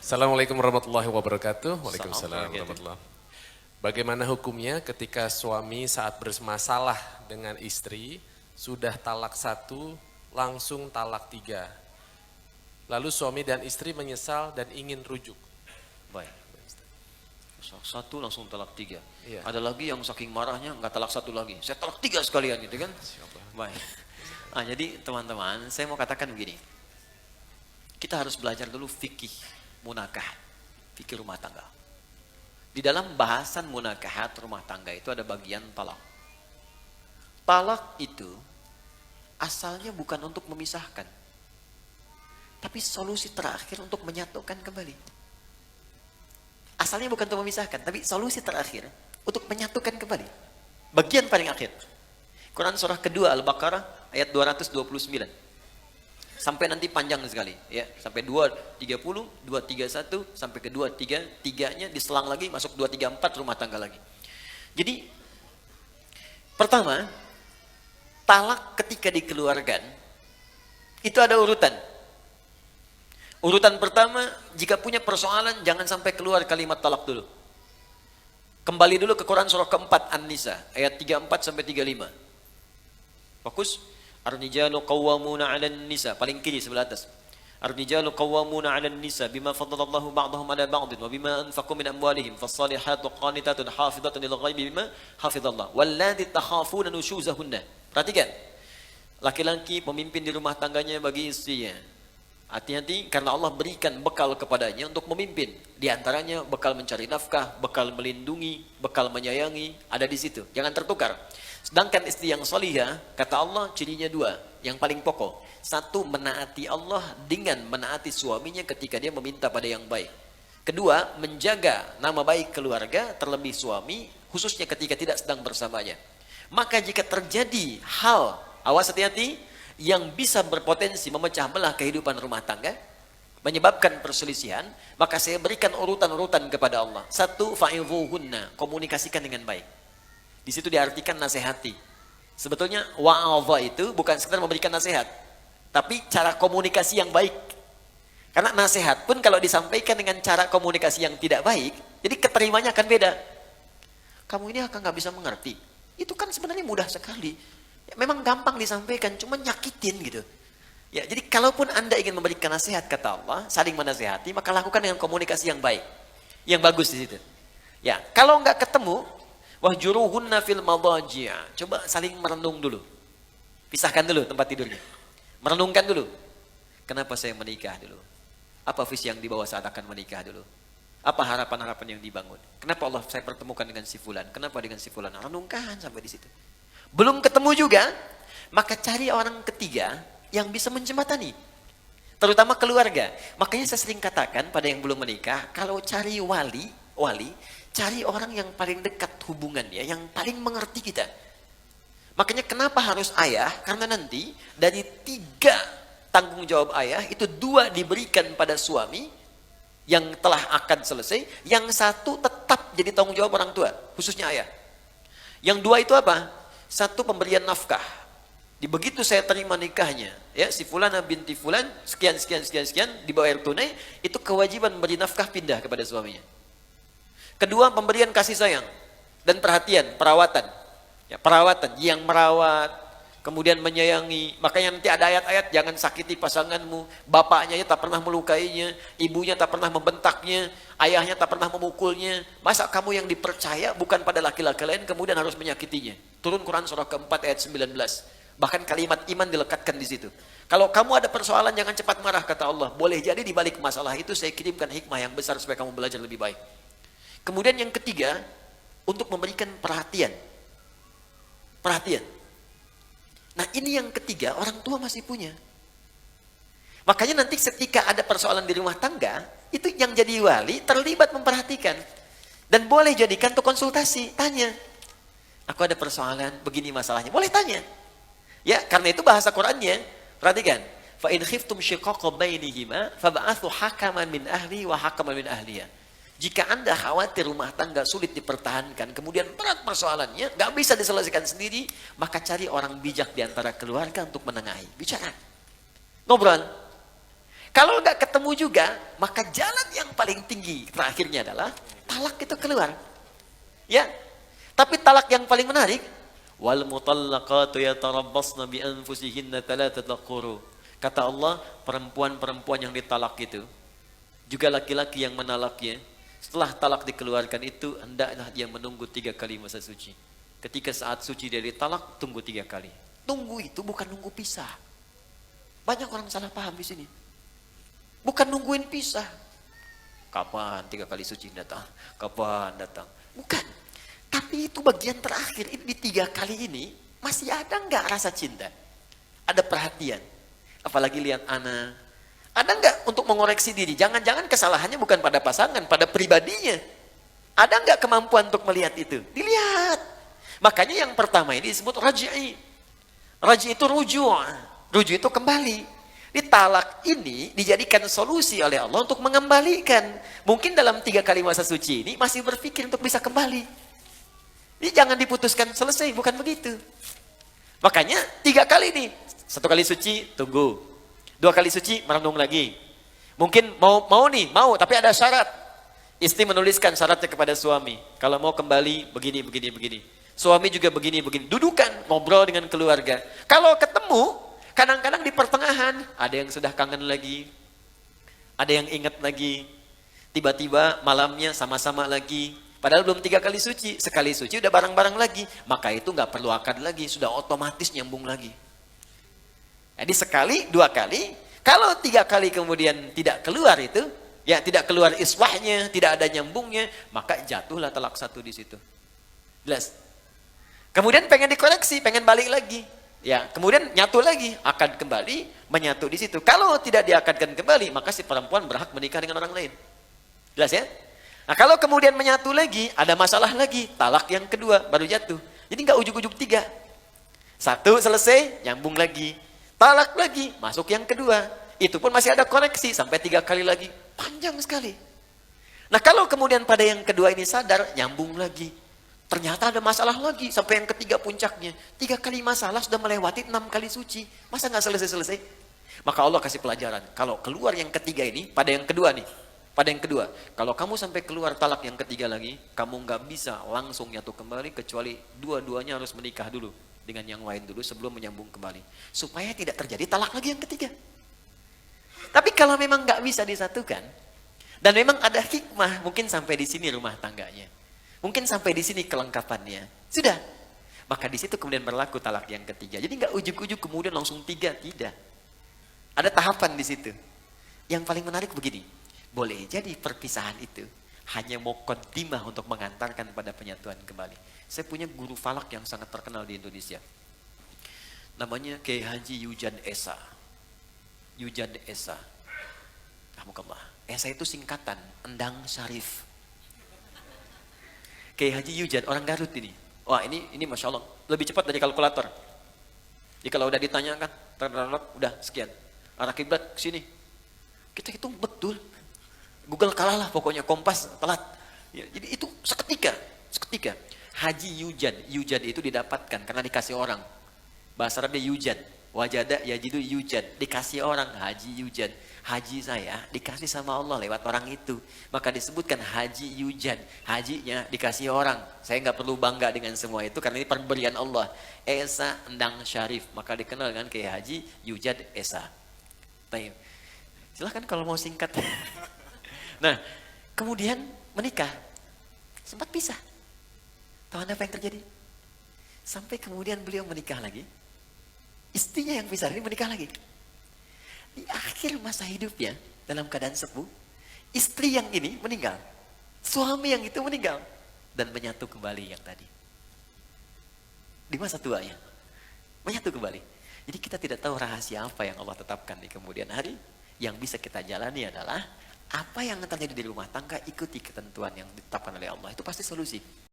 Assalamualaikum warahmatullahi wabarakatuh. Waalaikumsalam Assalamualaikum. warahmatullahi. Bagaimana hukumnya ketika suami saat bermasalah dengan istri, sudah talak 1, langsung talak 3. Lalu suami dan istri menyesal dan ingin rujuk. Baik. Satu langsung talak 3. Iya. Ada lagi yang saking marahnya nggak talak 1 lagi. Saya talak 3 sekalian gitu kan. Baik. Nah, jadi teman-teman, saya mau katakan begini. Kita harus belajar dulu fikih munakah, fikih rumah tangga. Di dalam bahasan munakahat rumah tangga itu ada bagian talak. Talak itu asalnya bukan untuk memisahkan, tapi solusi terakhir untuk menyatukan kembali. Asalnya bukan untuk memisahkan, tapi solusi terakhir untuk menyatukan kembali. Bagian paling akhir. Quran surah kedua Al-Baqarah ayat 229. Sampai nanti panjang sekali, ya. Sampai 230, 231, sampai ke 233-nya diselang lagi masuk 234 rumah tangga lagi. Jadi pertama, talak ketika dikeluarkan itu ada urutan. Urutan pertama, jika punya persoalan jangan sampai keluar kalimat talak dulu. Kembali dulu ke Quran surah keempat An-Nisa ayat 34 sampai 35. Fokus. Ar-rijalu qawwamuna 'alan nisa, paling kiri sebelah atas. Ar-rijalu qawwamuna 'alan nisa bima faddalallahu ba'dahum 'ala ba'din wa bima anfaqu min amwalihim fas-salihatu qanitatun hafizatun lil ghaibi bima hafizallah wallati takhafuna nushuzahunna. Perhatikan. Laki-laki pemimpin di rumah tangganya bagi istrinya. Hati-hati karena Allah berikan bekal kepadanya untuk memimpin. Di antaranya bekal mencari nafkah, bekal melindungi, bekal menyayangi, ada di situ. Jangan tertukar. Sedangkan istri yang solihah, kata Allah cirinya 2, yang paling pokok. 1, menaati Allah dengan menaati suaminya ketika dia meminta pada yang baik. 2, menjaga nama baik keluarga, terlebih suami, khususnya ketika tidak sedang bersamanya. Maka jika terjadi hal, awas hati-hati, yang bisa berpotensi memecah belah kehidupan rumah tangga, menyebabkan perselisihan, maka saya berikan urutan-urutan kepada Allah. 1, fa'idhuhunna, komunikasikan dengan baik. Di situ diartikan nasihati. Sebetulnya wa'adha itu bukan sekedar memberikan nasihat, tapi cara komunikasi yang baik. Karena nasihat pun kalau disampaikan dengan cara komunikasi yang tidak baik, jadi keterimanya akan beda. Kamu ini akan nggak bisa mengerti. Itu kan sebenarnya mudah sekali. Ya, memang gampang disampaikan, cuma nyakitin gitu. Ya, jadi kalaupun Anda ingin memberikan nasihat kata Allah, saling menasihati, maka lakukan dengan komunikasi yang baik, yang bagus di situ. Ya, kalau nggak ketemu, wahjuruhunna fil madaji'. Coba saling merenung dulu. Pisahkan dulu tempat tidurnya. Merenungkan dulu. Kenapa saya menikah dulu? Apa visi yang dibawa saat akan menikah dulu? Apa harapan-harapan yang dibangun? Kenapa Allah saya pertemukan dengan si fulan? Kenapa dengan si fulan? Renungkan sampai di situ. Belum ketemu juga, maka cari orang ketiga yang bisa menjembatani. Terutama keluarga. Makanya saya sering katakan pada yang belum menikah, kalau cari wali, cari orang yang paling dekat hubungannya, yang paling mengerti kita. Makanya kenapa harus ayah? Karena nanti dari 3 tanggung jawab ayah, itu 2 diberikan pada suami yang telah akad selesai, yang 1 tetap jadi tanggung jawab orang tua, khususnya ayah. Yang 2 itu apa? 1 pemberian nafkah. Di begitu saya terima nikahnya, ya si fulana binti fulan, sekian, dibayar tunai, itu kewajiban memberi nafkah pindah kepada suaminya. 2, pemberian kasih sayang dan perhatian, perawatan. Ya, perawatan yang merawat, kemudian menyayangi. Makanya nanti ada ayat-ayat jangan sakiti pasanganmu, bapaknya tak pernah melukainya, ibunya tak pernah membentaknya, ayahnya tak pernah memukulnya. Masa kamu yang dipercaya bukan pada laki-laki lain kemudian harus menyakitinya? Turun Quran surah keempat ayat 19. Bahkan kalimat iman dilekatkan di situ. Kalau kamu ada persoalan jangan cepat marah kata Allah. Boleh jadi di balik masalah itu saya kirimkan hikmah yang besar supaya kamu belajar lebih baik. Kemudian yang ketiga, untuk memberikan perhatian. Perhatian. Nah ini yang ketiga, orang tua masih punya. Makanya nanti ketika ada persoalan di rumah tangga, itu yang jadi wali terlibat memperhatikan. Dan boleh jadikan untuk konsultasi, tanya. Aku ada persoalan, begini masalahnya. Boleh tanya. Ya, karena itu bahasa Qur'annya. Perhatikan. Fa in khiftum shiqaqa bainihima fab'athu hakaman min ahli wa hakaman min ahliya. Jika Anda khawatir rumah tangga sulit dipertahankan, kemudian berat persoalannya, gak bisa diselesaikan sendiri, maka cari orang bijak di antara keluarga untuk menengahi. Bicara. Ngobrol. Kalau nggak ketemu juga, maka jalan yang paling tinggi terakhirnya adalah talak itu keluar. Ya. Tapi talak yang paling menarik, wal mutallaqatu yatarabbasna bi anfusihinna thalathata quru. Kata Allah, perempuan-perempuan yang ditalak itu, juga laki-laki yang menalaknya, setelah talak dikeluarkan itu, hendaklah dia menunggu 3 kali masa suci. Ketika saat suci dia ditalak, tunggu 3 kali. Tunggu itu bukan nunggu pisah. Banyak orang salah paham di sini. Bukan nungguin pisah. Kapan 3 kali suci datang? Kapan datang? Bukan. Tapi itu bagian terakhir. Ini di 3 kali ini masih ada nggak rasa cinta? Ada perhatian. Apalagi lihat anak. Ada nggak untuk mengoreksi diri? Jangan-jangan kesalahannya bukan pada pasangan, pada pribadinya. Ada nggak kemampuan untuk melihat itu? Dilihat. Makanya yang pertama ini disebut raj'i. Raj'i itu rujuk. Rujuk itu kembali. Talak ini dijadikan solusi oleh Allah untuk mengembalikan. Mungkin dalam 3 kali masa suci ini masih berpikir untuk bisa kembali. Ini jangan diputuskan selesai, bukan begitu. Makanya 3 kali nih. 1 kali suci, tunggu. 2 kali suci, merenung lagi. Mungkin mau tapi ada syarat. Istri menuliskan syaratnya kepada suami. Kalau mau kembali, begini. Suami juga begini. Dudukan, ngobrol dengan keluarga. Kalau ketemu, kadang-kadang di pertengahan, ada yang sudah kangen lagi, ada yang ingat lagi, tiba-tiba malamnya sama-sama lagi, padahal belum 3 kali suci, sekali suci udah bareng-bareng lagi, maka itu nggak perlu akad lagi, sudah otomatis nyambung lagi. Jadi sekali, 2 kali, kalau 3 kali kemudian tidak keluar itu, ya tidak keluar iswahnya, tidak ada nyambungnya, maka jatuhlah talak 1 di situ. Jelas? Kemudian pengen dikoreksi, pengen balik lagi. Ya, kemudian nyatu lagi, akad kembali, menyatu di situ. Kalau tidak diakadkan kembali, maka si perempuan berhak menikah dengan orang lain. Jelas ya? Nah, kalau kemudian menyatu lagi, ada masalah lagi, talak yang kedua baru jatuh. Jadi nggak ujuk-ujuk 3. 1 selesai, nyambung lagi. Talak lagi, masuk yang kedua. Itu pun masih ada koreksi sampai 3 kali lagi. Panjang sekali. Nah, kalau kemudian pada yang kedua ini sadar, nyambung lagi. Ternyata ada masalah lagi sampai yang ketiga puncaknya. 3 kali masalah sudah melewati 6 kali suci. Masa nggak selesai-selesai? Maka Allah kasih pelajaran. Kalau keluar yang ketiga ini, pada yang kedua nih. Pada yang kedua, kalau kamu sampai keluar talak yang ketiga lagi, kamu nggak bisa langsung nyatu kembali kecuali dua-duanya harus menikah dulu dengan yang lain dulu sebelum menyambung kembali. Supaya tidak terjadi talak lagi yang ketiga. Tapi kalau memang nggak bisa disatukan, dan memang ada hikmah, mungkin sampai di sini rumah tangganya. Mungkin sampai di sini kelengkapannya. Sudah. Maka di situ kemudian berlaku talak yang ketiga. Jadi nggak ujuk-ujuk kemudian langsung 3, tidak. Ada tahapan di situ. Yang paling menarik begini. Boleh jadi perpisahan itu hanya muqaddimah untuk mengantarkan pada penyatuan kembali. Saya punya guru falak yang sangat terkenal di Indonesia. Namanya Kiai Haji Yujan Esa. Yujan Esa. Alhamdulillah. Esa itu singkatan Endang Syarif. Kiai Haji Yujan, orang Garut ini. Wah ini Masya Allah, lebih cepat dari kalkulator. Jadi kalau udah ditanyakan, udah sekian. Arah kiblat ke sini. Kita hitung betul. Google kalah lah pokoknya, Kompas telat. Ya, jadi itu seketika. Haji Yujan itu didapatkan karena dikasih orang. Bahasa Arabnya Yujan. Wajada yajidu Yujan. Dikasih orang, Haji Yujan. Haji saya dikasih sama Allah lewat orang itu. Maka disebutkan Haji Yujan. Hajinya dikasih orang. Saya nggak perlu bangga dengan semua itu karena ini pemberian Allah. Esa Endang Syarif. Maka dikenal dengan Kiai Haji Yujan Esa. Baik. Silahkan kalau mau singkat. Nah, kemudian menikah. Sempat pisah. Tahu Anda apa yang terjadi? Sampai kemudian beliau menikah lagi. Istrinya yang pisah ini menikah lagi. Di akhir masa hidupnya, dalam keadaan sepuh, istri yang ini meninggal. Suami yang itu meninggal. Dan menyatu kembali yang tadi. Di masa tuanya. Menyatu kembali. Jadi kita tidak tahu rahasia apa yang Allah tetapkan di kemudian hari. Yang bisa kita jalani adalah apa yang terjadi di rumah tangga, ikuti ketentuan yang ditetapkan oleh Allah. Itu pasti solusi.